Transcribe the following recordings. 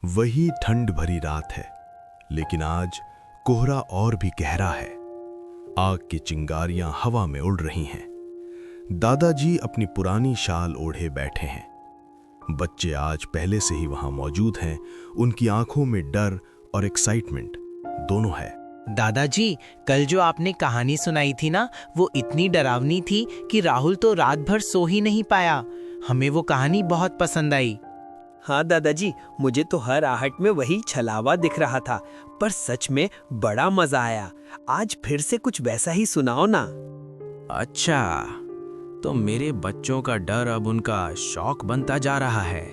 वही ठंड भरी रात है, लेकिन आज कोहरा और भी गहरा है। आग की चिंगारियां हवा में उड़ रही हैं। दादाजी अपनी पुरानी शाल ओढ़े बैठे हैं। बच्चे आज पहले से ही वहां मौजूद हैं। उनकी आंखों में डर और एक्साइटमेंट दोनों है। दादाजी, कल जो आपने कहानी सुनाई थी ना, वो इतनी डरावनी थी कि राहुल तो रात भर सो ही नहीं पाया। हमें वो कहानी बहुत पसंद आई। हाँ दादाजी, मुझे तो हर आहट में वही छलावा दिख रहा था, पर सच में बड़ा मजा आया। आज फिर से कुछ वैसा ही सुनाओ ना। अच्छा, तो मेरे बच्चों का डर अब उनका शौक बनता जा रहा है।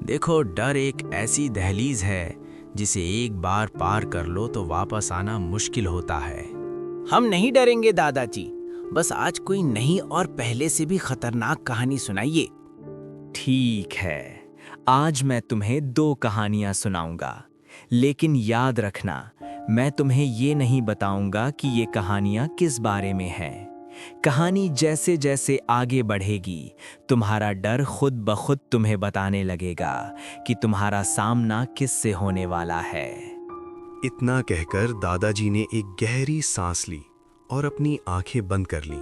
देखो, डर एक ऐसी दहलीज है जिसे एक बार पार कर लो तो वापस आना मुश्किल होता है। हम नहीं डरेंगे दादाजी, बस आज कोई नई और पहले से भी खतरनाक कहानी सुनाइए। ठीक है, आज मैं तुम्हें 2 कहानियां सुनाऊंगा, लेकिन याद रखना, मैं तुम्हें ये नहीं बताऊंगा कि ये कहानियां किस बारे में हैं। कहानी जैसे जैसे आगे बढ़ेगी, तुम्हारा डर खुद ब खुद तुम्हें बताने लगेगा कि तुम्हारा सामना किससे होने वाला है। इतना कहकर दादाजी ने एक गहरी सांस ली और अपनी आंखें बंद कर लीं,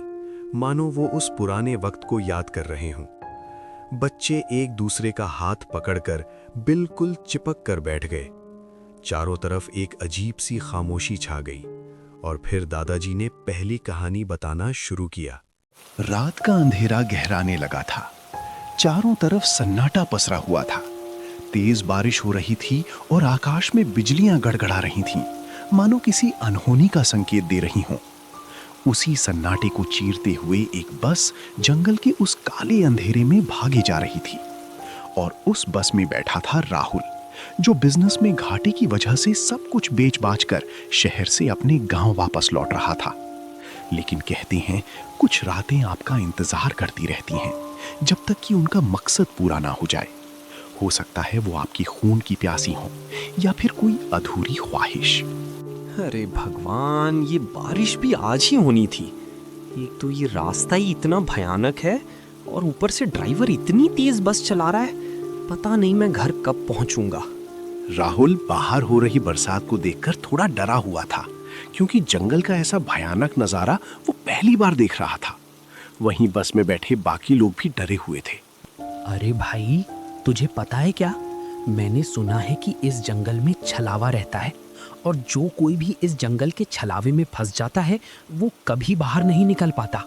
मानो वो उस पुराने वक्त को याद कर रहे हों। बच्चे एक दूसरे का हाथ पकड़कर बिल्कुल चिपक कर बैठ गए। चारों तरफ एक अजीब सी खामोशी छा गई और फिर दादाजी ने पहली कहानी बताना शुरू किया। रात का अंधेरा गहराने लगा था। चारों तरफ सन्नाटा पसरा हुआ था। तेज बारिश हो रही थी और आकाश में बिजलियां गड़गड़ा रही थीं, मानो किसी अनहोनी का संकेत दे रही हों। उसी सन्नाटे को चीरते हुए एक बस जंगल के उस काले अंधेरे में भागे जा रही थी और उस बस में बैठा था राहुल, जो बिजनेस में घाटे की वजह से सब कुछ बेच-बाच कर शहर से अपने गांव वापस लौट रहा था। लेकिन कहते हैं, कुछ रातें आपका इंतजार करती रहती हैं, जब तक कि उनका मकसद पूरा ना हो जाए। हो सकता है वो आपकी खून की प्यासी हो या फिर कोई अधूरी ख्वाहिश। अरे भगवान, ये बारिश भी आज ही होनी थी। एक तो ये रास्ता ही इतना भयानक है और ऊपर से ड्राइवर इतनी तेज बस चला रहा है। पता नहीं मैं घर कब पहुंचूंगा। राहुल बाहर हो रही बरसात को देखकर थोड़ा डरा हुआ था, क्योंकि जंगल का ऐसा भयानक नजारा वो पहली बार देख रहा था। वहीं बस में बैठे बाकी लोग भी डरे हुए थे। अरे भाई, तुझे पता है क्या? मैंने सुना है कि इस जंगल में छलावा रहता है और जो कोई भी इस जंगल के छलावे में फंस जाता है वो कभी बाहर नहीं निकल पाता।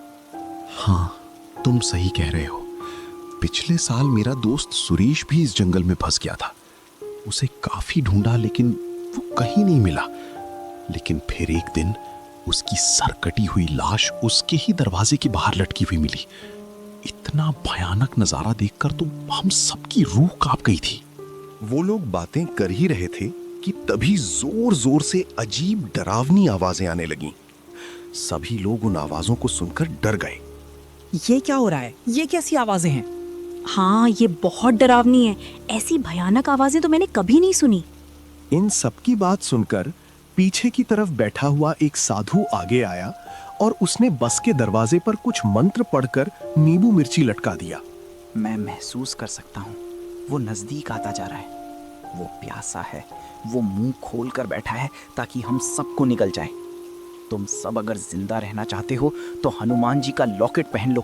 हाँ, तुम सही कह रहे हो। पिछले साल मेरा दोस्त सुरेश भी इस जंगल में फंस गया था। उसे काफी ढूंढा, लेकिन वो कहीं नहीं मिला। लेकिन फिर एक दिन उसकी सर कटी हुई लाश उसके ही दरवाजे के बाहर लटकी हुई मिली। इतना भयानक नजारा देखकर तो हम सबकी रूह कांप गई थी। वो लोग बातें कर ही रहे थे कि तभी जोर जोर से अजीब डरावनी आवाजें आने लगीं। सभी लोग उन आवाजों को सुनकर डर गए। ये क्या हो रहा है? ये कैसी आवाजें हैं? हाँ, ये बहुत डरावनी है। ऐसी भयानक आवाजें तो मैंने कभी नहीं सुनी। इन सबकी बात सुनकर पीछे की तरफ बैठा हुआ एक साधु आगे आया और उसने बस के दरवाजे पर कुछ मंत्र पढ़कर नींबू मिर्ची लटका दिया। मैं महसूस कर सकता हूँ, वो नजदीक आता जा रहा है। वो प्यासा है, वो मुंह खोल कर बैठा है ताकि हम सबको निकल जाए। तुम सब अगर जिंदा रहना चाहते हो तो हनुमान जी का लॉकेट पहन लो,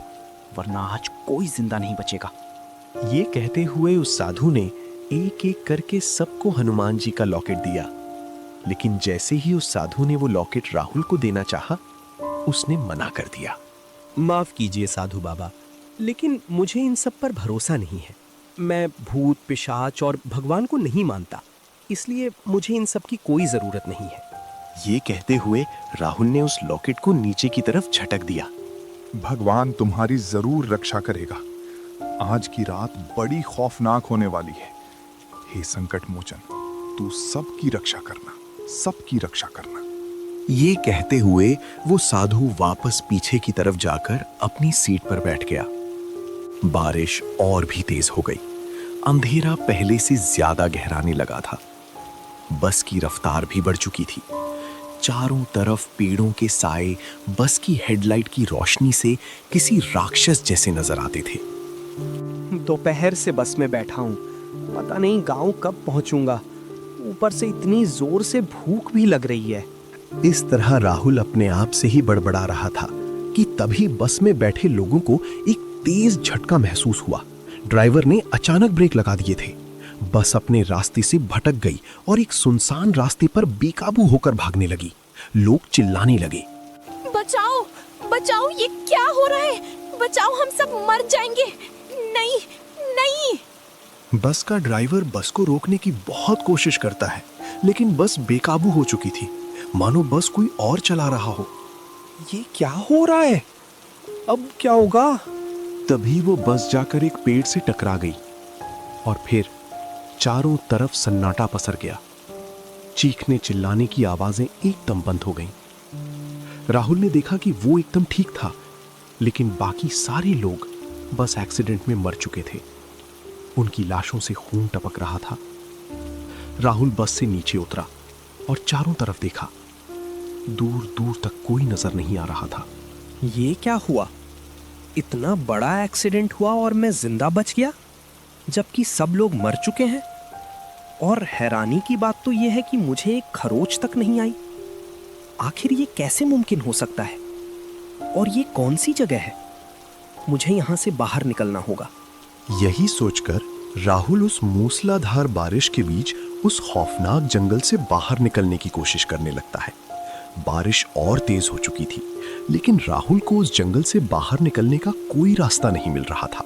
वरना आज कोई जिंदा नहीं बचेगा। ये कहते हुए उस साधु ने एक एक करके सबको हनुमान जी का लॉकेट दिया। लेकिन जैसे ही उस साधु ने वो लॉकेट राहुल को देना चाहा, उसने मना कर दिया। माफ कीजिए साधु बाबा, लेकिन मुझे इन सब पर भरोसा नहीं है। मैं भूत, पिशाच और भगवान को नहीं मानता, इसलिए मुझे इन सब की कोई जरूरत नहीं है। ये कहते हुए राहुल ने उस लॉकेट को नीचे की तरफ झटक दिया। भगवान तुम्हारी जरूर रक्षा करेगा। आज की रात बड़ी खौफनाक होने वाली है। हे संकट मोचन, तू सबकी रक्षा करना, सबकी रक्षा करना। ये कहते हुए वो साधु वापस पीछे की तरफ जाकर अपनी सीट पर बैठ गया। बारिश और भी तेज हो गई। अंधेरा पहले से ज्यादा गहराने लगा था। बस की रफ्तार भी बढ़ चुकी थी। चारों तरफ पेड़ों के साए बस की हेडलाइट की रोशनी से किसी राक्षस जैसे नजर आते थे। दोपहर से बस में बैठा हूँ, पता नहीं गांव कब पहुंचूंगा। ऊपर से इतनी जोर से भूख भी लग रही है। इस तरह राहुल अपने आप से ही बड़बड़ा रहा था कि तभी बस में बैठे लोगों को एक तेज झटका महसूस हुआ। ड्राइवर ने अचानक ब्रेक लगा दिए थे। बस अपने रास्ते से भटक गई और एक सुनसान रास्ते पर बेकाबू होकर भागने लगी। लोग चिल्लाने लगे, बचाओ बचाओ, ये क्या हो रहा है? बचाओ, हम सब मर जाएंगे। नहीं नहीं। बस का ड्राइवर बस को रोकने की बहुत कोशिश करता है, लेकिन बस बेकाबू हो चुकी थी, मानो बस कोई और चला रहा हो। ये क्या हो रहा है? अब क्या होगा? तभी वो बस जाकर एक पेड़ से टकरा गई और फिर चारों तरफ सन्नाटा पसर गया। चीखने चिल्लाने की आवाजें एकदम बंद हो गईं। राहुल ने देखा कि वो एकदम ठीक था, लेकिन बाकी सारे लोग बस एक्सीडेंट में मर चुके थे। उनकी लाशों से खून टपक रहा था। राहुल बस से नीचे उतरा और चारों तरफ देखा। दूर दूर तक कोई नजर नहीं आ रहा था। ये क्या हुआ? इतना बड़ा एक्सीडेंट हुआ और मैं जिंदा बच गया, जबकि सब लोग मर चुके हैं। और हैरानी की बात तो यह है कि मुझे एक खरोच तक नहीं आई। आखिर ये कैसे मुमकिन हो सकता है? और ये कौन सी जगह है? मुझे यहां से बाहर निकलना होगा। यही सोचकर राहुल उस मूसलाधार बारिश के बीच उस खौफनाक जंगल से बाहर निकलने की कोशिश करने लगता है। बारिश और तेज हो चुकी थी, लेकिन राहुल को उस जंगल से बाहर निकलने का कोई रास्ता नहीं मिल रहा था।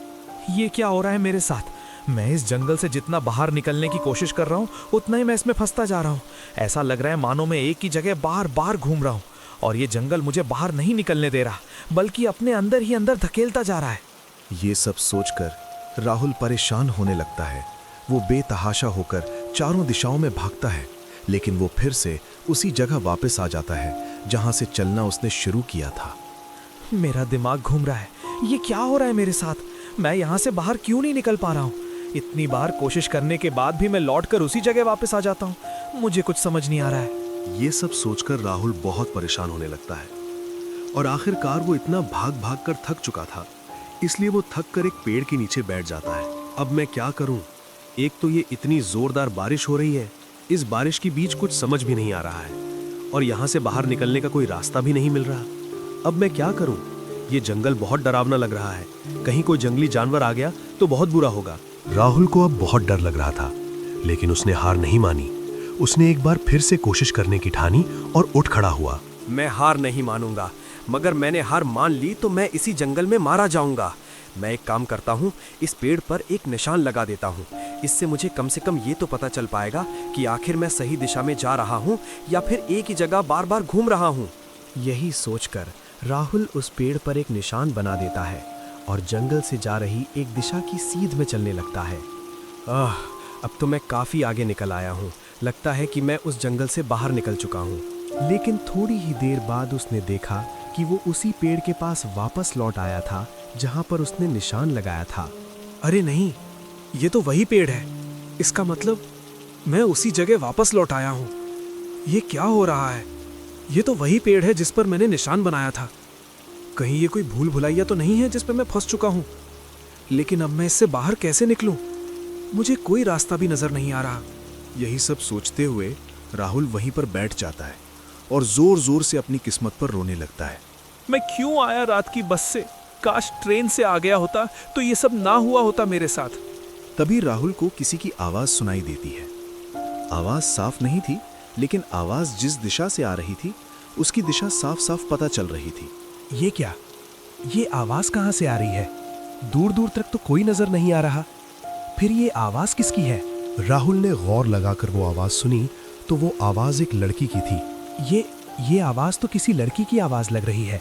ये क्या हो रहा है मेरे साथ? मैं इस जंगल से जितना बाहर निकलने की कोशिश कर रहा हूँ, उतना ही मैं इसमें फंसता जा रहा हूँ। ऐसा लग रहा है मानो मैं एक ही जगह बार बार घूम रहा हूँ और ये जंगल मुझे बाहर नहीं निकलने दे रहा, बल्कि अपने अंदर ही अंदर धकेलता जा रहा है। ये सब सोचकर राहुल परेशान होने लगता है। वो बेतहाशा होकर चारों दिशाओं में भागता है, लेकिन वो फिर से उसी जगह वापस आ जाता है जहां से चलना उसने शुरू किया था। मेरा दिमाग घूम रहा है। ये क्या हो रहा है मेरे साथ? मैं यहाँ से बाहर क्यों नहीं निकल पा रहा हूँ? इतनी बार कोशिश करने के बाद भी मैं लौटकर उसी जगह वापस आ जाता हूँ। मुझे कुछ समझ नहीं आ रहा है। ये सब सोचकर राहुल बहुत परेशान होने लगता है और आखिरकार वो इतना भाग भाग कर थक चुका था, इसलिए वो थक कर एक पेड़ के नीचे बैठ जाता है। अब मैं क्या करूं? एक तो ये इतनी जोरदार बारिश हो रही है, इस बारिश के बीच कुछ समझ भी नहीं आ रहा है और यहाँ से बाहर निकलने का कोई रास्ता भी नहीं मिल रहा। अब मैं क्या करूं? ये जंगल बहुत डरावना लग रहा है, कहीं कोई जंगली जानवर आ गया तो बहुत बुरा होगा। राहुल को अब बहुत डर लग रहा था, लेकिन उसने हार नहीं मानी। उसने एक बार फिर से कोशिश करने की ठानी और उठ खड़ा हुआ। मैं हार नहीं मानूंगा, मगर मैंने हार मान ली तो मैं इसी जंगल में मारा जाऊंगा। मैं एक काम करता हूँ, इस पेड़ पर एक निशान लगा देता हूँ। इससे मुझे कम से कम ये तो पता चल पाएगा कि आखिर मैं सही दिशा में जा रहा हूँ या फिर एक ही जगह बार बार घूम रहा हूँ। यही सोचकर राहुल उस पेड़ पर एक निशान बना देता है और जंगल से जा रही एक दिशा की सीध में चलने लगता है। अब तो मैं काफी आगे निकल आया हूँ। लगता है कि मैं उस जंगल से बाहर निकल चुका हूँ। लेकिन थोड़ी ही देर बाद उसने देखा कि वो उसी पेड़ के पास वापस लौट आया था जहां पर उसने निशान लगाया था। अरे नहीं, ये तो वही पेड़ है। इसका मतलब मैं उसी जगह वापस लौट आया हूँ। ये क्या हो रहा है? ये तो वही पेड़ है जिस पर मैंने निशान बनाया था। कहीं ये कोई भूल भुलैया तो नहीं है जिस पर मैं फंस चुका हूँ? लेकिन अब मैं इससे बाहर कैसे निकलूं? मुझे कोई रास्ता भी नजर नहीं आ रहा। यही सब सोचते हुए राहुल वहीं पर बैठ जाता है और जोर जोर से अपनी किस्मत पर रोने लगता है। मैं क्यों आया रात की बस से? काश ट्रेन से आ गया होता तो ये सब ना हुआ होता मेरे साथ। तभी राहुल को किसी की आवाज सुनाई देती है। आवाज साफ नहीं थी, लेकिन आवाज जिस दिशा से आ रही थी उसकी दिशा साफ साफ पता चल रही थी। ये क्या? ये आवाज कहाँ से आ रही है? दूर दूर तक तो कोई नजर नहीं आ रहा। फिर ये आवाज किसकी है? राहुल ने गौर लगाकर वो आवाज सुनी तो वो आवाज एक लड़की की थी। ये आवाज तो किसी लड़की की आवाज लग रही है।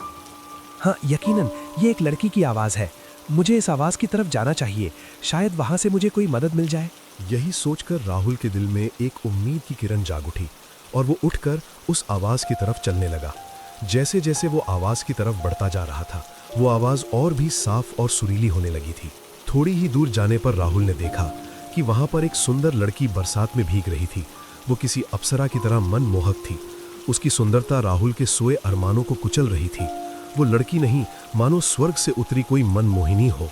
हाँ, यकीनन ये एक लड़की की आवाज है। मुझे इस आवाज की तरफ जाना चाहिए, शायद वहां से मुझे कोई मदद मिल जाए। यही सोचकर राहुल के दिल में एक उम्मीद की किरण जाग उठी और वो उठकर उस आवाज की तरफ चलने लगा। जैसे जैसे वो आवाज की तरफ बढ़ता जा रहा था, वो आवाज और भी साफ और सुरीली होने लगी थी। थोड़ी ही दूर जाने पर राहुल ने देखा कि वहां पर एक सुंदर लड़की बरसात में भीग रही थी। वो किसी अप्सरा की तरह मनमोहक थी। उसकी सुंदरता राहुल के सोए अरमानों को कुचल रही थी। वो लड़की नहीं, मानो स्वर्ग से उतरी कोई मनमोहिनी हो।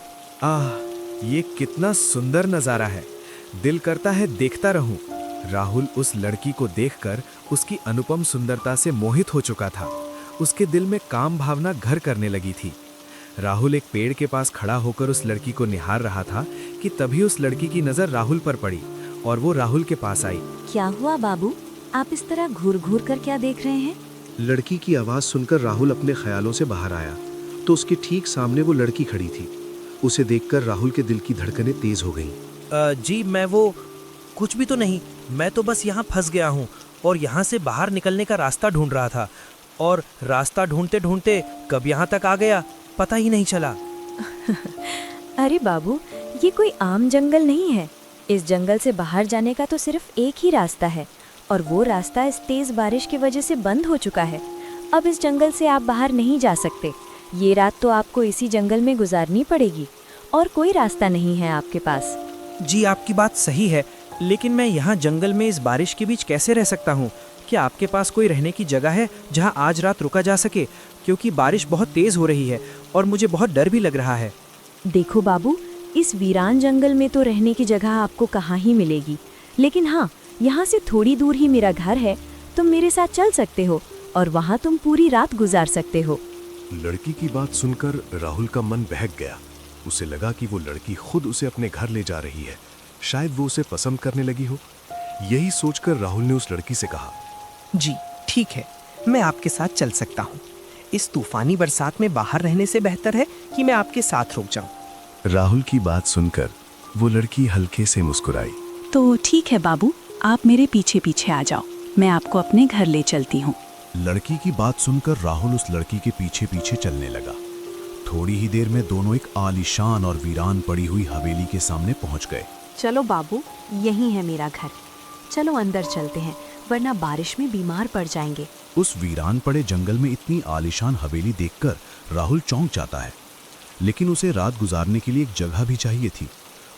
ये कितना सुंदर नजारा है। दिल करता है देखता रहूं। राहुल उस लड़की को देखकर उसकी अनुपम सुंदरता से मोहित हो चुका था। उसके दिल में काम भावना घर करने लगी थी। राहुल एक पेड़ के पास खड़ा होकर उस लड़की को निहार रहा था कि तभी उस लड़की की नजर राहुल पर पड़ी और वो राहुल के पास आई। क्या हुआ बाबू, आप इस तरह घूर घूर कर क्या देख रहे हैं? लड़की की आवाज सुनकर राहुल अपने ख्यालों से बाहर आया तो उसके ठीक सामने वो लड़की खड़ी थी। उसे देखकर राहुल के दिल की धड़कनें तेज हो गईं। जी मैं वो कुछ भी तो नहीं, मैं तो बस यहाँ फंस गया हूँ और यहाँ से बाहर निकलने का रास्ता ढूंढ रहा था और रास्ता ढूंढते ढूंढते कब यहाँ तक आ गया पता ही नहीं चला। अरे बाबू, ये कोई आम जंगल नहीं है। इस जंगल से बाहर जाने का तो सिर्फ एक ही रास्ता है और वो रास्ता इस तेज बारिश की वजह से बंद हो चुका है। अब इस जंगल से आप बाहर नहीं जा सकते। ये रात तो आपको इसी जंगल में गुजारनी पड़ेगी और कोई रास्ता नहीं है आपके पास। जी आपकी बात सही है, लेकिन मैं यहाँ जंगल में इस बारिश के बीच कैसे रह सकता हूँ? क्या आपके पास कोई रहने की जगह है जहाँ आज रात रुका जा सके? क्योंकि बारिश बहुत तेज हो रही है और मुझे बहुत डर भी लग रहा है। देखो बाबू, इस वीरान जंगल में तो रहने की जगह आपको कहाँ ही मिलेगी, लेकिन हाँ, यहाँ से थोड़ी दूर ही मेरा घर है। तुम मेरे साथ चल सकते हो और वहाँ तुम पूरी रात गुजार सकते हो। लड़की की बात सुनकर राहुल का मन बहक गया। उसे लगा कि वो लड़की खुद उसे अपने घर ले जा रही है। शायद वो उसे पसंद करने लगी हो। यही सोचकर राहुल ने उस लड़की से कहा, जी ठीक है, मैं आपके साथ चल सकता हूँ। इस तूफानी बरसात में बाहर रहने से बेहतर है कि मैं आपके साथ रुक जाऊँ। राहुल की बात सुनकर वो लड़की हल्के से मुस्कुराई। तो ठीक है बाबू, आप मेरे पीछे पीछे आ जाओ, मैं आपको अपने घर ले चलती हूँ। लड़की की बात सुनकर राहुल उस लड़की के पीछे पीछे चलने लगा। थोड़ी ही देर में दोनों एक आलीशान और वीरान पड़ी हुई हवेली के सामने पहुंच गए। चलो बाबू, यही है मेरा घर। चलो अंदर चलते हैं, वरना बारिश में बीमार पड़ जाएंगे। उस वीरान पड़े जंगल में इतनी आलीशान हवेली देखकर राहुल चौंक जाता है, लेकिन उसे रात गुजारने के लिए एक जगह भी चाहिए थी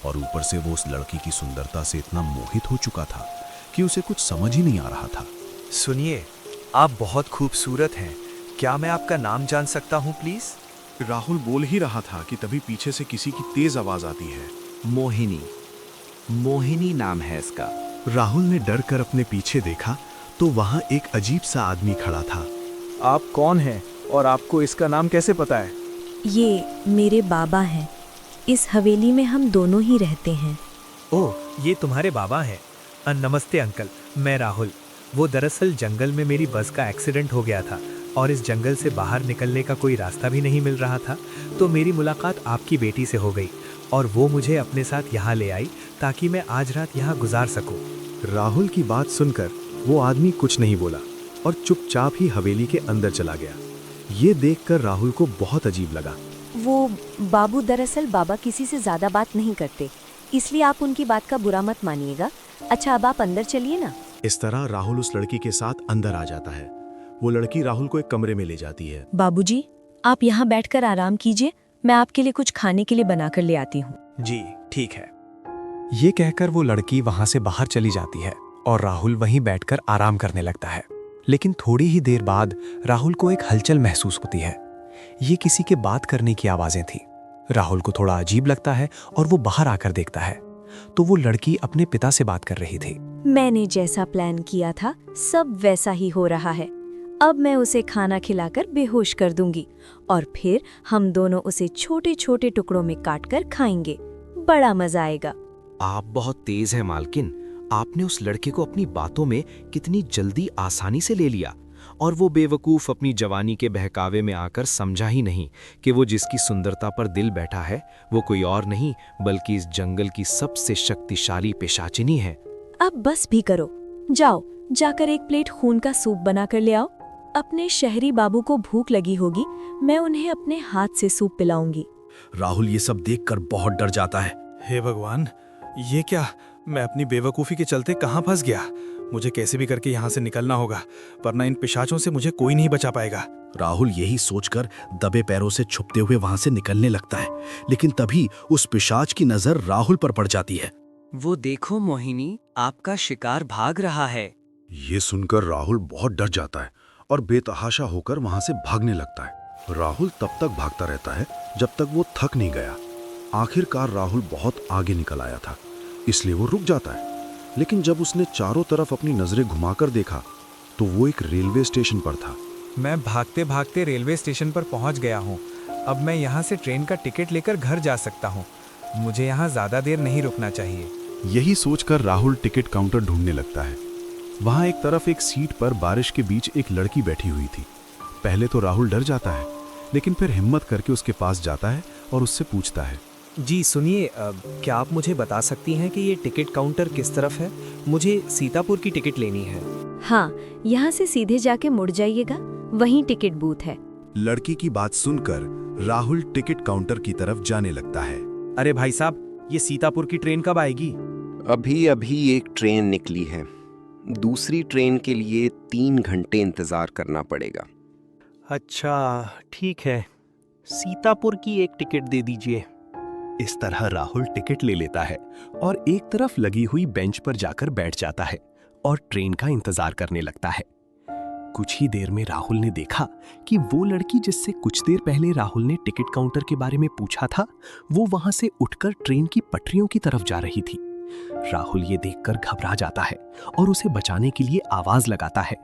और ऊपर से वो उस लड़की की सुंदरता से इतना मोहित हो चुका था कि उसे कुछ समझ ही नहीं आ रहा था। सुनिए, आप बहुत खूबसूरत हैं। क्या मैं आपका नाम जान सकता हूँ प्लीज? राहुल बोल ही रहा था कि तभी पीछे से किसी की तेज आवाज आती है। मोहिनी, मोहिनी नाम है इसका। राहुल ने डर कर अपने पीछे देखा तो वहाँ एक अजीब सा आदमी खड़ा था। आप कौन हैं और आपको इसका नाम कैसे पता है? ये मेरे बाबा हैं। इस हवेली में हम दोनों ही रहते हैं। ओह, ये तुम्हारे बाबा हैं। नमस्ते अंकल, मैं राहुल। वो दरअसल जंगल में मेरी बस का एक्सीडेंट हो गया था और इस जंगल से बाहर निकलने का कोई रास्ता भी नहीं मिल रहा था, तो मेरी मुलाकात आपकी बेटी से हो गई और वो मुझे अपने साथ यहाँ ले आई ताकि मैं आज रात यहाँ गुजार सकूँ। राहुल की बात सुनकर वो आदमी कुछ नहीं बोला और चुपचाप ही हवेली के अंदर चला गया। ये देखकर राहुल को बहुत अजीब लगा। वो बाबू दरअसल बाबा किसी से ज्यादा बात नहीं करते, इसलिए आप उनकी बात का बुरा मत मानिएगा। अच्छा, अब आप अंदर चलिए ना। इस तरह राहुल उस लड़की के साथ अंदर आ जाता है। वो लड़की राहुल को एक कमरे में ले जाती है। बाबूजी, आप यहाँ बैठकर आराम कीजिए, मैं आपके लिए कुछ खाने के लिए बनाकर ले आती हूँ। जी ठीक है। ये कहकर वो लड़की वहां से बाहर चली जाती है और राहुल वहीं बैठकर आराम करने लगता है। लेकिन थोड़ी ही देर बाद राहुल को एक हलचल महसूस होती है। ये किसी के बात करने की आवाजें थी। राहुल को थोड़ा अजीब लगता है और वो बाहर आकर देखता है तो वो लड़की अपने पिता से बात कर रही थी। मैंने जैसा प्लान किया था सब वैसा ही हो रहा है। अब मैं उसे खाना खिलाकर बेहोश कर दूंगी और फिर हम दोनों उसे छोटे छोटे टुकड़ों में काटकर खाएंगे। बड़ा मजा आएगा। आप बहुत तेज हैं मालकिन। आपने उस लड़के को अपनी बातों में कितनी जल्दी आसानी से ले लिया और वो बेवकूफ अपनी जवानी के बहकावे में आकर समझा ही नहीं कि वो जिसकी सुंदरता पर दिल बैठा है वो कोई और नहीं बल्कि इस जंगल की सबसे शक्तिशाली पिशाचिनी है। अब बस भी करो, जाओ जाकर एक प्लेट खून का सूप बना कर ले आओ। अपने शहरी बाबू को भूख लगी होगी, मैं उन्हें अपने हाथ से सूप पिलाऊंगी। राहुल ये सब देखकर बहुत डर जाता है। हे भगवान, ये क्या? मैं अपनी बेवकूफ़ी के चलते कहाँ फंस गया? मुझे कैसे भी करके यहाँ से निकलना होगा, वरना इन पिशाचों से मुझे कोई नहीं बचा पाएगा। राहुल यही सोचकर दबे पैरों से छुपते हुए वहां से निकलने लगता है, लेकिन तभी उस पिशाच की नजर राहुल पर पड़ जाती है। वो देखो मोहिनी, आपका शिकार भाग रहा है। ये सुनकर राहुल बहुत डर जाता है और बेतहाशा होकर वहां से भागने लगता है। राहुल तब तक भागता रहता है जब तक वो थक नहीं गया। आखिरकार राहुल बहुत आगे निकल आया था इसलिए वो रुक जाता है। लेकिन जब उसने चारों तरफ अपनी नजरें घुमाकर देखा तो वो एक रेलवे स्टेशन पर था। मैं भागते भागते रेलवे स्टेशन पर पहुंच गया हूं। अब मैं यहां से ट्रेन का टिकट लेकर घर जा सकता हूं। मुझे यहां ज़्यादा देर नहीं रुकना चाहिए। यही सोचकर राहुल टिकट काउंटर ढूंढने लगता है। वहां एक तरफ एक सीट पर बारिश के बीच एक लड़की बैठी हुई थी। पहले तो राहुल डर जाता है, लेकिन फिर हिम्मत करके उसके पास जाता है और उससे पूछता है। जी सुनिए, क्या आप मुझे बता सकती हैं कि ये टिकट काउंटर किस तरफ है? मुझे सीतापुर की टिकट लेनी है। हाँ, यहाँ से सीधे जाके मुड़ जाइएगा, वहीं टिकट बूथ है। लड़की की बात सुनकर राहुल टिकट काउंटर की तरफ जाने लगता है। अरे भाई साहब, ये सीतापुर की ट्रेन कब आएगी? अभी अभी एक ट्रेन निकली है। दूसरी ट्रेन के लिए 3 घंटे इंतजार करना पड़ेगा। अच्छा ठीक है, सीतापुर की एक टिकट दे दीजिए। इस तरह राहुल टिकट ले लेता है और एक तरफ लगी हुई बेंच पर जाकर बैठ जाता है और ट्रेन का इंतजार करने लगता है। कुछ ही देर में राहुल ने देखा कि वो लड़की जिससे कुछ देर पहले राहुल ने टिकट काउंटर के बारे में पूछा था, वो वहां से उठकर ट्रेन की पटरियों की तरफ जा रही थी। राहुल ये देखकर घबरा जाता है और उसे बचाने के लिए आवाज लगाता है।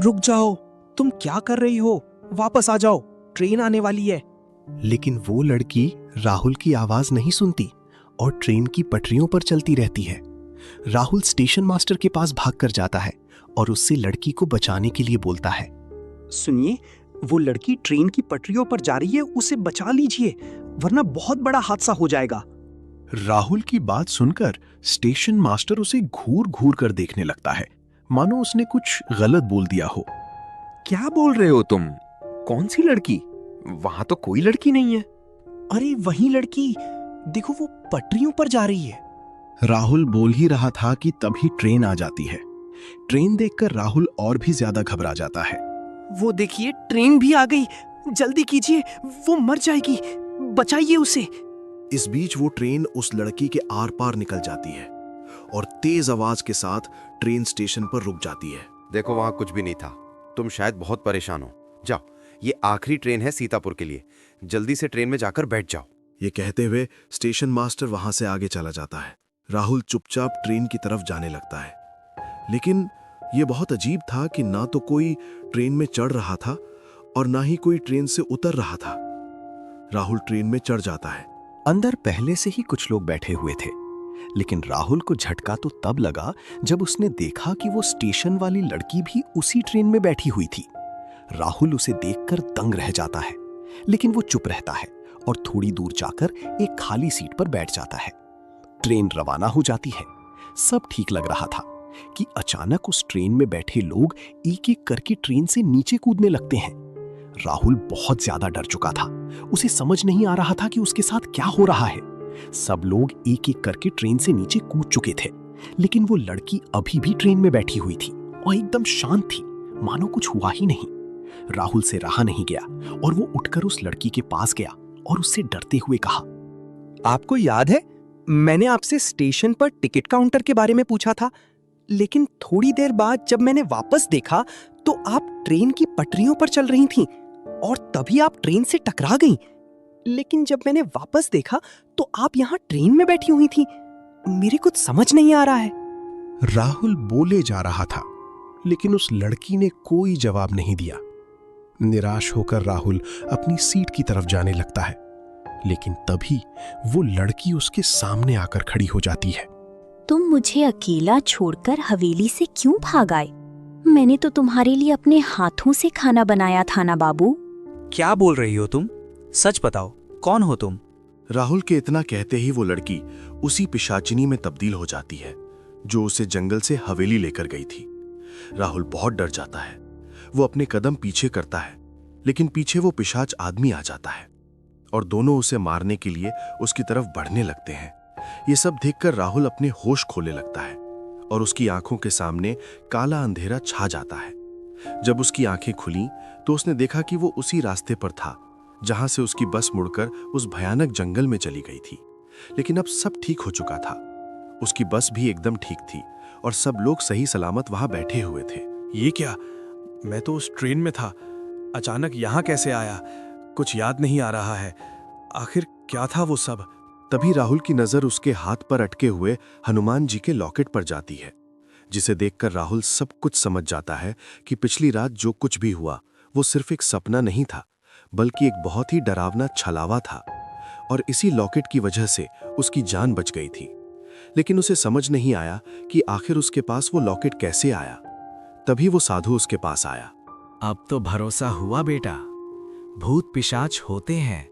रुक जाओ, तुम क्या कर रही हो? वापस आ जाओ, ट्रेन आने वाली है। लेकिन वो लड़की राहुल की आवाज नहीं सुनती और ट्रेन की पटरियों पर चलती रहती है। राहुल स्टेशन मास्टर के पास भागकर जाता है और उससे लड़की को बचाने के लिए बोलता है। सुनिए, वो लड़की ट्रेन की पटरियों पर जा रही है, उसे बचा लीजिए वरना बहुत बड़ा हादसा हो जाएगा। राहुल की बात सुनकर स्टेशन मास्टर उसे घूर घूर कर देखने लगता है, मानो उसने कुछ गलत बोल दिया हो। क्या बोल रहे हो तुम? कौन सी लड़की? वहां तो कोई लड़की नहीं है। अरे वही लड़की, देखो वो पटरियों पर जा रही है। राहुल बोल ही रहा था कि तभी ट्रेन आ जाती है। ट्रेन देखकर राहुल और भी ज्यादा घबरा जाता है। वो देखिए, ट्रेन भी आ गई, जल्दी कीजिए, वो मर जाएगी, बचाइए उसे। इस बीच वो ट्रेन उस लड़की के आर पार निकल जाती है और तेज आवाज के साथ ट्रेन स्टेशन पर रुक जाती है। देखो, वहां कुछ भी नहीं था। तुम शायद बहुत परेशान हो। जाओ, ये आखिरी ट्रेन है सीतापुर के लिए। जल्दी से ट्रेन में जाकर बैठ जाओ। ये कहते हुए स्टेशन मास्टर वहां से आगे चला जाता है। राहुल चुपचाप ट्रेन की तरफ जाने लगता है। लेकिन यह बहुत अजीब था कि ना तो कोई ट्रेन में चढ़ रहा था और ना ही कोई ट्रेन से उतर रहा था। राहुल ट्रेन में चढ़ जाता है। अंदर पहले से ही कुछ लोग बैठे हुए थे, लेकिन राहुल को झटका तो तब लगा जब उसने देखा कि वो स्टेशन वाली लड़की भी उसी ट्रेन में बैठी हुई थी। राहुल उसे देखकर दंग रह जाता है, लेकिन वो चुप रहता है और थोड़ी दूर जाकर एक खाली सीट पर बैठ जाता है। ट्रेन रवाना हो जाती है। सब ठीक लग रहा था कि अचानक उस ट्रेन में बैठे लोग एक एक करके ट्रेन से नीचे कूदने लगते हैं। राहुल बहुत ज्यादा डर चुका था। उसे समझ नहीं आ रहा था कि उसके साथ क्या हो रहा है। सब लोग एक एक करके ट्रेन से नीचे कूद चुके थे, लेकिन वो लड़की अभी भी ट्रेन में बैठी हुई थी और एकदम शांत थी, मानो कुछ हुआ ही नहीं। राहुल से रहा नहीं गया और वो उठकर उस लड़की के पास गया और उससे डरते हुए कहा, आपको याद है, मैंने आपसे स्टेशन पर टिकट काउंटर के बारे में पूछा था, लेकिन थोड़ी देर बाद जब मैंने वापस देखा तो आप ट्रेन की पटरियों पर चल रही थीं और तभी आप ट्रेन से टकरा गईं। लेकिन जब मैंने वापस देखा तो आप यहाँ ट्रेन में बैठी हुई थीं। मेरे कुछ समझ नहीं आ रहा है। राहुल बोले जा रहा था, लेकिन उस लड़की ने कोई जवाब नहीं दिया। निराश होकर राहुल अपनी सीट की तरफ जाने लगता है, लेकिन तभी वो लड़की उसके सामने आकर खड़ी हो जाती है। तुम मुझे अकेला छोड़कर हवेली से क्यों भाग आए? मैंने तो तुम्हारे लिए अपने हाथों से खाना बनाया था ना बाबू। क्या बोल रही हो तुम? सच बताओ, कौन हो तुम? राहुल के इतना कहते ही वो लड़की उसी पिशाचिनी में तब्दील हो जाती है जो उसे जंगल से हवेली लेकर गई थी। राहुल बहुत डर जाता है। वो अपने कदम पीछे करता है, लेकिन पीछे वो पिशाच आदमी आ जाता है और दोनों उसे मारने के लिए उसकी तरफ बढ़ने लगते हैं। ये सब देखकर राहुल अपने होश खोने लगता है और उसकी आंखों के सामने काला अंधेरा छा जाता है। जब उसकी आंखें खुली तो उसने देखा कि वो उसी रास्ते पर था जहां से उसकी बस मुड़कर उस भयानक जंगल में चली गई थी। लेकिन अब सब ठीक हो चुका था। उसकी बस भी एकदम ठीक थी और सब लोग सही सलामत वहां बैठे हुए थे। ये क्या? मैं तो उस ट्रेन में था, अचानक यहाँ कैसे आया? कुछ याद नहीं आ रहा है। आखिर क्या था वो सब? तभी राहुल की नजर उसके हाथ पर अटके हुए हनुमान जी के लॉकेट पर जाती है, जिसे देखकर राहुल सब कुछ समझ जाता है कि पिछली रात जो कुछ भी हुआ वो सिर्फ एक सपना नहीं था, बल्कि एक बहुत ही डरावना छलावा था, और इसी लॉकेट की वजह से उसकी जान बच गई थी। लेकिन उसे समझ नहीं आया कि आखिर उसके पास वो लॉकेट कैसे आया। तभी वो साधु उसके पास आया। अब तो भरोसा हुआ बेटा, भूत पिशाच होते हैं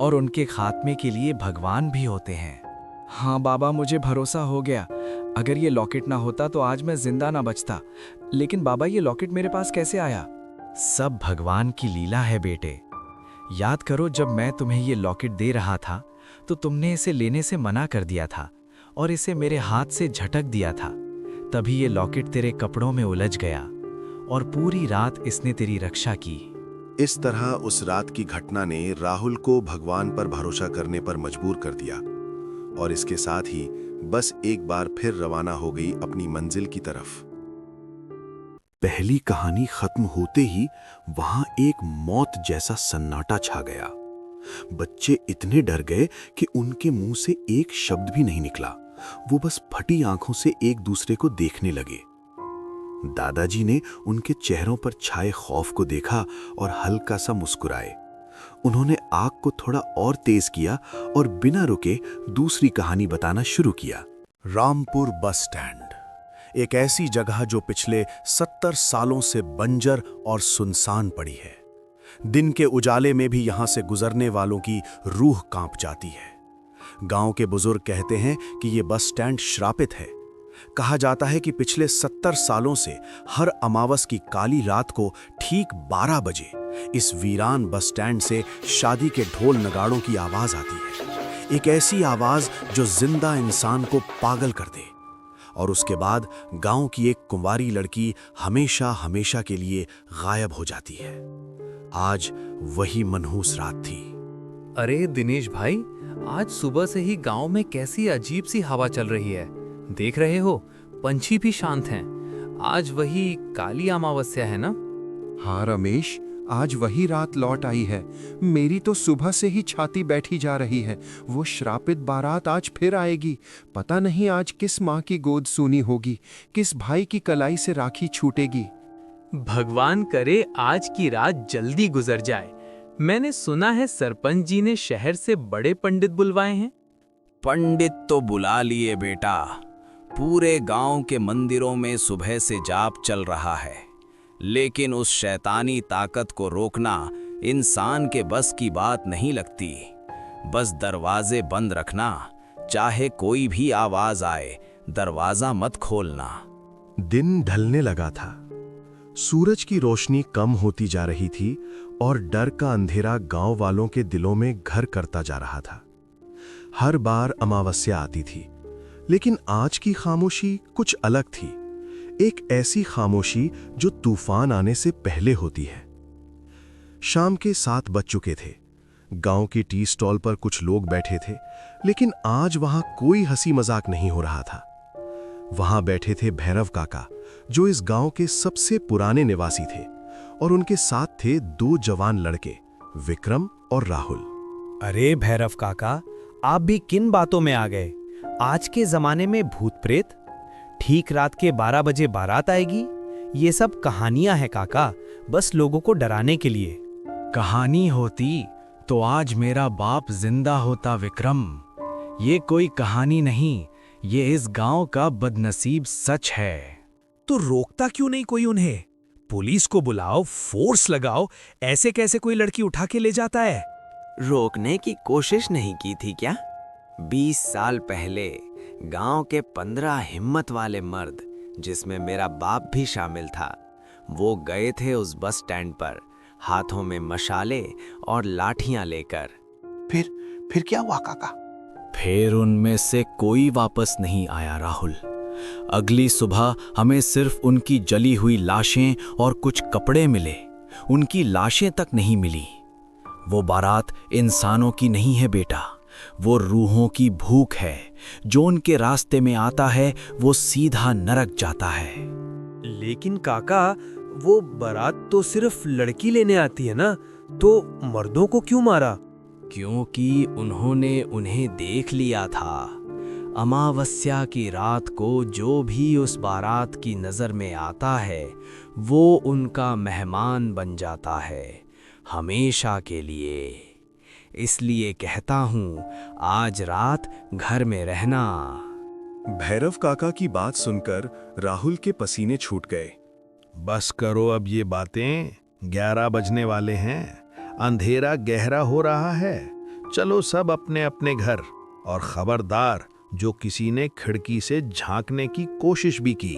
और उनके खात्मे के लिए भगवान भी होते हैं। हाँ बाबा, मुझे भरोसा हो गया। अगर ये लॉकेट ना होता तो आज मैं जिंदा ना बचता। लेकिन बाबा, ये लॉकेट मेरे पास कैसे आया? सब भगवान की लीला है बेटे। याद करो, जब मैं तुम्हें ये लॉकेट दे रहा था तो तुमने इसे लेने से मना कर दिया था और इसे मेरे हाथ से झटक दिया था। तभी ये लॉकेट तेरे कपड़ों में उलझ गया और पूरी रात इसने तेरी रक्षा की। इस तरह उस रात की घटना ने राहुल को भगवान पर भरोसा करने पर मजबूर कर दिया, और इसके साथ ही बस एक बार फिर रवाना हो गई अपनी मंजिल की तरफ। पहली कहानी खत्म होते ही वहां एक मौत जैसा सन्नाटा छा गया। बच्चे इतने डर गए कि उनके मुंह से एक शब्द भी नहीं निकला। वो बस फटी आंखों से एक दूसरे को देखने लगे। दादाजी ने उनके चेहरों पर छाए खौफ को देखा और हल्का सा मुस्कुराए। उन्होंने आग को थोड़ा और तेज किया और बिना रुके दूसरी कहानी बताना शुरू किया। रामपुर बस स्टैंड, एक ऐसी जगह जो पिछले 70 सालों से बंजर और सुनसान पड़ी है। दिन के उजाले में भी यहां से गुजरने वालों की रूह कांप जाती है। गांव के बुजुर्ग कहते हैं कि ये बस स्टैंड श्रापित है। कहा जाता है कि पिछले 70 सालों से हर अमावस की काली रात को ठीक 12 बजे इस वीरान बस स्टैंड से शादी के ढोल नगाड़ों की आवाज आती है। एक ऐसी आवाज जो जिंदा इंसान को पागल कर दे। और उसके बाद गांव की एक कुंवारी लड़की हमेशा हमेशा के लिए गायब हो जाती है। आज वही मनहूस रात थी। अरे दिनेश भाई, आज सुबह से ही गांव में कैसी अजीब सी हवा चल रही है। देख रहे हो, पंछी भी शांत हैं। आज वही काली अमावस्या है ना? हाँ रमेश, आज वही रात लौट आई है। मेरी तो सुबह से ही छाती बैठी जा रही है। वो श्रापित बारात आज फिर आएगी। पता नहीं आज किस माँ की गोद सूनी होगी, किस भाई की कलाई से राखी छूटेगी। भगवान करे आज की रात जल्दी गुजर जाए। मैंने सुना है सरपंच जी ने शहर से बड़े पंडित बुलवाए हैं। पंडित तो बुला लिए बेटा। पूरे गांव के मंदिरों में सुबह से जाप चल रहा है, लेकिन उस शैतानी ताकत को रोकना इंसान के बस की बात नहीं लगती। बस दरवाजे बंद रखना, चाहे कोई भी आवाज आए दरवाजा मत खोलना। दिन ढलने लगा था। सूरज की रोशनी कम होती जा रही थी और डर का अंधेरा गांव वालों के दिलों में घर करता जा रहा था। हर बार अमावस्या आती थी, लेकिन आज की खामोशी कुछ अलग थी। एक ऐसी खामोशी जो तूफान आने से पहले होती है। शाम के 7 बज चुके थे। गांव की टी स्टॉल पर कुछ लोग बैठे थे, लेकिन आज वहां कोई हंसी मजाक नहीं हो रहा था। वहां बैठे थे भैरव काका, जो इस गांव के सबसे पुराने निवासी थे, और उनके साथ थे 2 जवान लड़के, विक्रम और राहुल। अरे भैरव काका, आप भी किन बातों में आ गए? आज के जमाने में भूत प्रेत, ठीक रात के 12 बजे बारात आएगी, ये सब कहानियां हैं काका, बस लोगों को डराने के लिए। कहानी होती तो आज मेरा बाप जिंदा होता विक्रम। ये कोई कहानी नहीं, ये इस गांव का बदनसीब सच है। तो रोकता क्यों नहीं कोई उन्हें? पुलिस को बुलाओ, फोर्स लगाओ। ऐसे कैसे कोई लड़की उठा के ले जाता है? रोकने की कोशिश नहीं की थी क्या? 20 साल पहले गांव के 15 हिम्मत वाले मर्द, जिसमें मेरा बाप भी शामिल था, वो गए थे उस बस स्टैंड पर, हाथों में मशाले और लाठियां लेकर। फिर क्या हुआ काका? फिर उनमें से कोई वापस नहीं आया राहुल। अगली सुबह हमें सिर्फ उनकी जली हुई लाशें और कुछ कपड़े मिले। उनकी लाशें तक नहीं मिली। वो बारात इंसानों की नहीं है बेटा, वो रूहों की भूख है। जो उनके रास्ते में आता है वो सीधा नरक जाता है। लेकिन काका, वो बारात तो सिर्फ लड़की लेने आती है ना, तो मर्दों को क्यों मारा? क्योंकि उन्होंने उन्हें देख लिया था। अमावस्या की रात को जो भी उस बारात की नज़र में आता है वो उनका मेहमान बन जाता है, हमेशा के लिए। इसलिए कहता हूँ आज रात घर में रहना। भैरव काका की बात सुनकर राहुल के पसीने छूट गए। बस करो अब ये बातें, 11 बजने वाले हैं, अंधेरा गहरा हो रहा है। चलो सब अपने अपने घर, और खबरदार जो किसी ने खिड़की से झांकने की कोशिश भी की।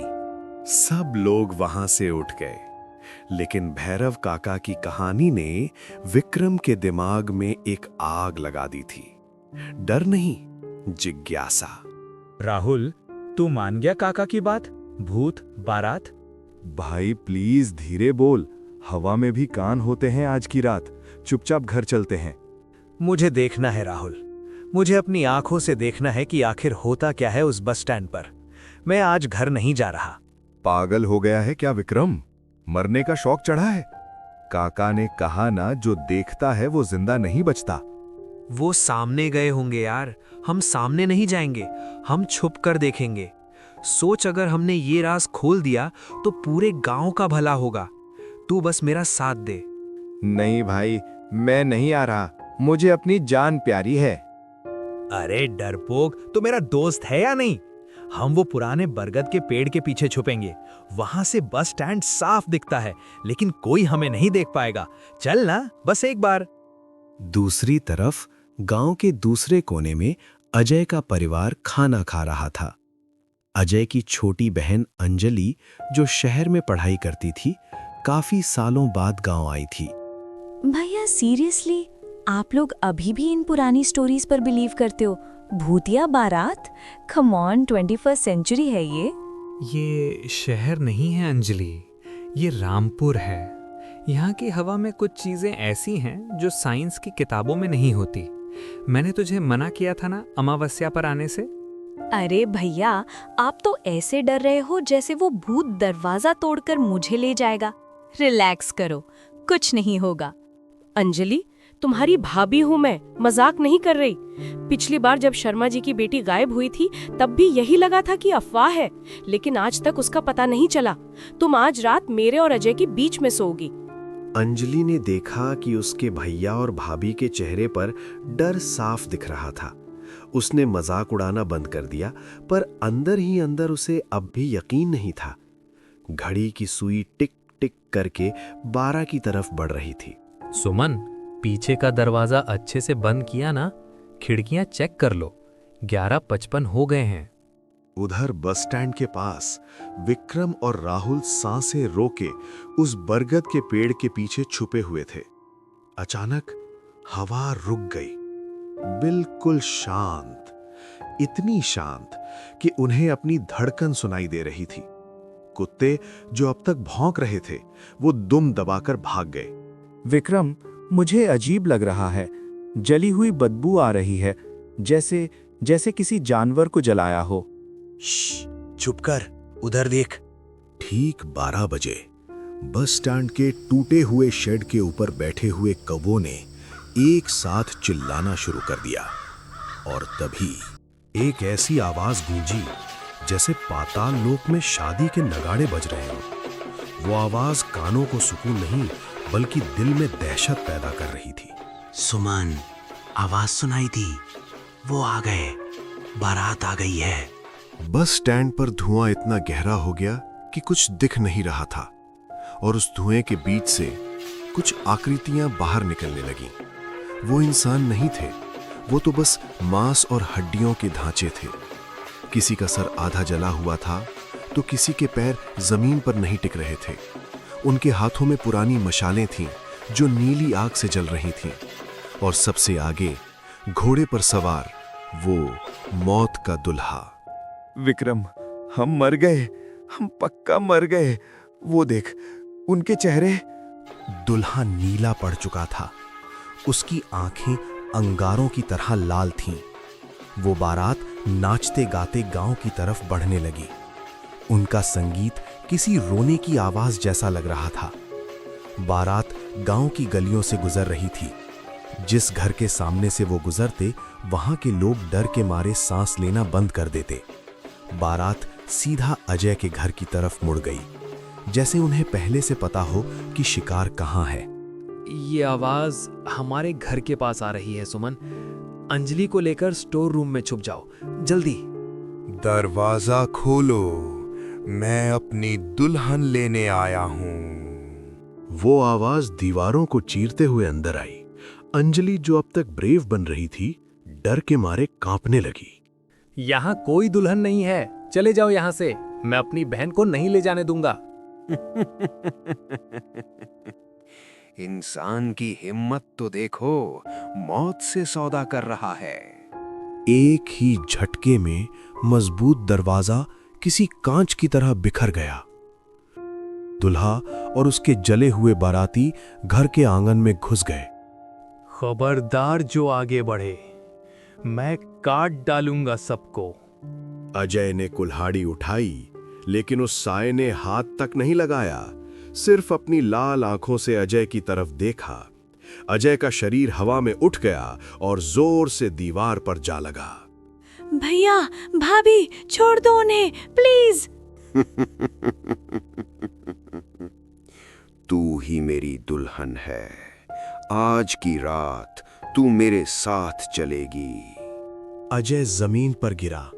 सब लोग वहां से उठ गए, लेकिन भैरव काका की कहानी ने विक्रम के दिमाग में एक आग लगा दी थी। डर नहीं, जिज्ञासा। राहुल, तू मान गया काका की बात? भूत, बारात? भाई प्लीज धीरे बोल, हवा में भी कान होते हैं आज की रात। चुपचाप घर चलते हैं। मुझे देखना है राहुल, मुझे अपनी आंखों से देखना है कि आखिर होता क्या है उस बस स्टैंड पर। मैं आज घर नहीं जा रहा। पागल हो गया है क्या विक्रम? मरने का शौक चढ़ा है? काका ने कहा ना, जो देखता है वो जिंदा नहीं बचता। वो सामने गए होंगे यार, हम सामने नहीं जाएंगे, हम छुप कर देखेंगे। सोच, अगर हमने ये राज खोल दिया तो पूरे गांव का भला होगा। तू बस मेरा साथ दे। नहीं भाई, मैं नहीं आ रहा, मुझे अपनी जान प्यारी है। अरे डरपोक, तो मेरा दोस्त है या नहीं? हम वो पुराने बरगद के पेड़ के पीछे छुपेंगे। वहां से बस स्टैंड साफ दिखता है, लेकिन कोई हमें नहीं देख पाएगा। चल ना, बस एक बार। दूसरी तरफ गांव के दूसरे कोने में अजय का परिवार खाना खा रहा था। अजय की छोटी बहन अंजलि, जो शहर में पढ़ाई करती थी, काफी सालों बाद गांव आई थी। भैया सीरियसली, आप लोग अभी भी इन पुरानी स्टोरीज पर बिलीव करते हो? भूतिया बारात? कम ऑन, 21st सेंचुरी है ये। ये शहर नहीं है अंजलि, ये रामपुर है। यहाँ की हवा में कुछ चीजें ऐसी हैं जो साइंस की किताबों में नहीं होती। मैंने तुझे मना किया था ना अमावस्या पर आने से। अरे भैया, आप तो ऐसे डर रहे हो जैसे वो भूत दरवाजा तोड़कर मुझे ले जाएगा। रिलैक्स करो, कुछ नहीं होगा। अंजलि, तुम्हारी भाभी हूँ मैं, मजाक नहीं कर रही। पिछली बार जब शर्मा जी की बेटी गायब हुई थी तब भी यही लगा था कि अफवाह है, लेकिन आज तक उसका पता नहीं चला। तुम आज रात मेरे और अजय के बीच में सोओगी। अंजलि ने देखा कि उसके भैया और भाभी के चेहरे पर डर साफ दिख रहा था। उसने मजाक उड़ाना बंद कर दिया, पर अंदर ही अंदर उसे अब भी यकीन नहीं था। घड़ी की सुई टिक टिक करके 12 की तरफ बढ़ रही थी। सुमन, पीछे का दरवाजा अच्छे से बंद किया ना? खिड़कियां चेक कर लो, 11:55 हो गए हैं। उधर बस स्टैंड के पास विक्रम और राहुल सांसें रोके उस बरगद के पेड़ के पीछे छुपे हुए थे। अचानक हवा रुक गई, बिल्कुल शांत, इतनी शांत कि उन्हें अपनी धड़कन सुनाई दे रही थी। कुत्ते जो अब तक भौंक रहे थे, वो दुम दबाकर भाग गए। विक्रम, मुझे अजीब लग रहा है। जली हुई बदबू आ रही है, जैसे किसी जानवर को जलाया हो। चुप कर, उधर देख। ठीक 12 बजे बस स्टैंड के टूटे हुए शेड के ऊपर बैठे हुए कौवों ने एक साथ चिल्लाना शुरू कर दिया, और तभी एक ऐसी आवाज गूंजी जैसे पाताल लोक में शादी के नगाड़े बज रहे हों। वो आवाज कानों को सुकून नहीं बल्कि दिल में दहशत पैदा कर रही थी। सुमन, आवाज सुनाई दी, वो आ गए, बारात आ गई है। बस स्टैंड पर धुआं इतना गहरा हो गया कि कुछ दिख नहीं रहा था, और उस धुएं के बीच से कुछ आकृतियां बाहर निकलने लगीं। वो इंसान नहीं थे, वो तो बस मांस और हड्डियों के ढांचे थे। किसी का सर आधा जला हुआ था, तो किसी के पैर जमीन पर नहीं टिक रहे थे। उनके हाथों में पुरानी मशालें थीं जो नीली आग से जल रही थीं, और सबसे आगे घोड़े पर सवार वो मौत का दुल्हा। विक्रम, हम मर गए, हम पक्का मर गए। वो देख, उनके चेहरे। दुल्हा नीला पड़ चुका था, उसकी आंखें अंगारों की तरह लाल थीं। वो बारात नाचते गाते गांव की तरफ बढ़ने लगी। उनका संगीत किसी रोने की आवाज जैसा लग रहा था। बारात गांव की गलियों से गुजर रही थी। जिस घर के सामने से वो गुजरते वहां के लोग डर के मारे सांस लेना बंद कर देते। बारात सीधा अजय के घर की तरफ मुड़ गई, जैसे उन्हें पहले से पता हो कि शिकार कहाँ है। ये आवाज हमारे घर के पास आ रही है सुमन। अंजलि को लेकर स्टोर रूम में छुप जाओ, जल्दी। दरवाजा खोलो, मैं अपनी दुल्हन लेने आया हूँ। वो आवाज दीवारों को चीरते हुए अंदर आई। अंजलि, जो अब तक ब्रेव बन रही थी, डर के मारे कांपने लगी। यहाँ कोई दुल्हन नहीं है, चले जाओ यहाँ से। मैं अपनी बहन को नहीं ले जाने दूंगा। इंसान की हिम्मत तो देखो, मौत से सौदा कर रहा है। एक ही झटके में मजबूत दरवाजा किसी कांच की तरह बिखर गया। दुल्हा और उसके जले हुए बाराती घर के आंगन में घुस गए। खबरदार जो आगे बढ़े, मैं काट डालूंगा सबको। अजय ने कुल्हाड़ी उठाई, लेकिन उस साये ने हाथ तक नहीं लगाया, सिर्फ अपनी लाल आंखों से अजय की तरफ देखा। अजय का शरीर हवा में उठ गया और जोर से दीवार पर जा लगा। भैया, भाभी, छोड़ दो उन्हें, प्लीज। तू ही मेरी दुल्हन है। आज की रात तू मेरे साथ चलेगी। अजय जमीन पर गिरा,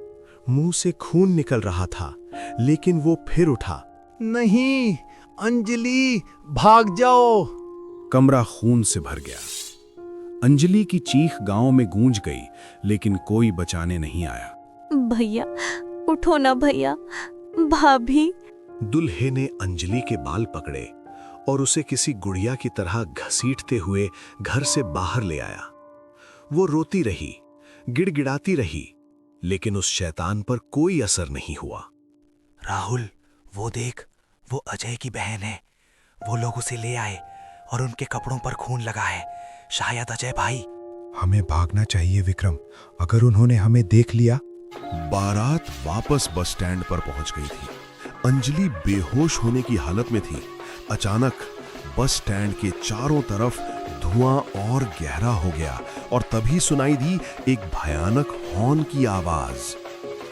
मुंह से खून निकल रहा था, लेकिन वो फिर उठा। नहीं, अंजलि, भाग जाओ। कमरा खून से भर गया। अंजलि की चीख गांव में गूंज गई, लेकिन कोई बचाने नहीं आया। भैया, उठो ना भैया, भाभी। दुल्हे ने अंजलि के बाल पकड़े और उसे किसी गुड़िया की तरह घसीटते हुए घर से बाहर ले आया। वो रोती रही, गिड़गिड़ाती रही, लेकिन उस शैतान पर कोई असर नहीं हुआ। राहुल, वो देख, वो अजय की बहन है। वो लोग उसे ले आए और उनके कपड़ों पर खून लगा है। शायद अजय भाई। हमें भागना चाहिए विक्रम, अगर उन्होंने हमें देख लिया। बारात वापस बस स्टैंड पर पहुंच गई थी। अंजलि बेहोश होने की हालत में थी। अचानक बस स्टैंड के चारों तरफ धुआं और गहरा हो गया और तभी सुनाई दी एक भयानक हॉर्न की आवाज।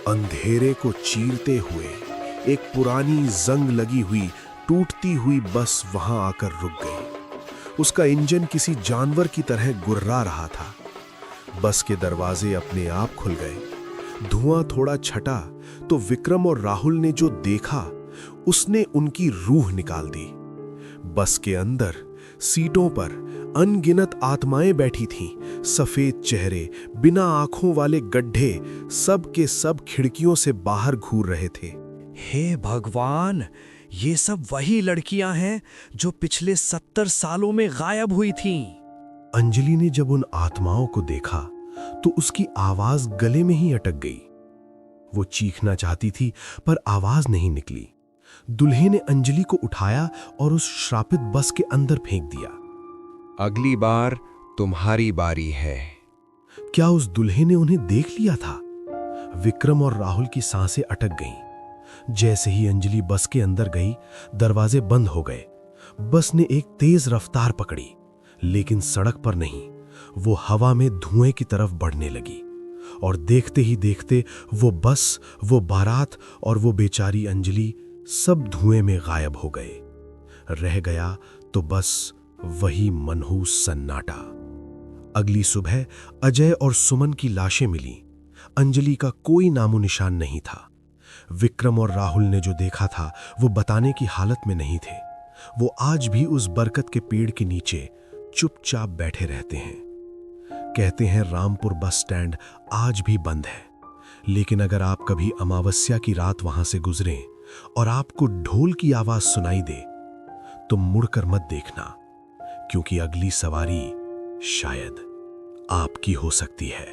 अंधेरे को चीरते हुए एक पुरानी जंग लगी हुई टूटती हुई बस वहां आकर रुक गई। उसका इंजन किसी जानवर की तरह गुर्रा रहा था। बस के दरवाजे अपने आप खुल गए। धुआं थोड़ा छटा तो विक्रम और राहुल ने जो देखा उसने उनकी रूह निकाल दी। बस के अंदर सीटों पर अनगिनत आत्माएं बैठी थीं। सफेद चेहरे, बिना आंखों वाले गड्ढे, सब के सब खिड़कियों से बाहर घूर रहे थे। हे भगवान, ये सब वही लड़कियां हैं जो पिछले 70 सालों में गायब हुई थीं। अंजलि ने जब उन आत्माओं को देखा तो उसकी आवाज गले में ही अटक गई। वो चीखना चाहती थी पर आवाज नहीं निकली। दुल्हे ने अंजलि को उठाया और उस श्रापित बस के अंदर फेंक दिया। अगली बार तुम्हारी बारी है। क्या उस दुल्हे ने उन्हें देख लिया था? विक्रम और राहुल की सांसें अटक गईं। जैसे ही अंजलि बस के अंदर गई, दरवाजे बंद हो गए। बस ने एक तेज रफ्तार पकड़ी, लेकिन सड़क पर नहीं, वो हवा में धुएं की तरफ बढ़ने लगी। और देखते ही देखते वो बस, वो बारात और वो बेचारी अंजलि सब धुएं में गायब हो गए। रह गया तो बस वही मनहूस सन्नाटा। अगली सुबह अजय और सुमन की लाशें मिली। अंजलि का कोई नामो निशान नहीं था। विक्रम और राहुल ने जो देखा था वो बताने की हालत में नहीं थे। वो आज भी उस बरकत के पेड़ के नीचे चुपचाप बैठे रहते हैं। कहते हैं रामपुर बस स्टैंड आज भी बंद है, लेकिन अगर आप कभी अमावस्या की रात वहां से गुजरें और आपको ढोल की आवाज सुनाई दे तो मुड़कर मत देखना, क्योंकि अगली सवारी शायद आपकी हो सकती है।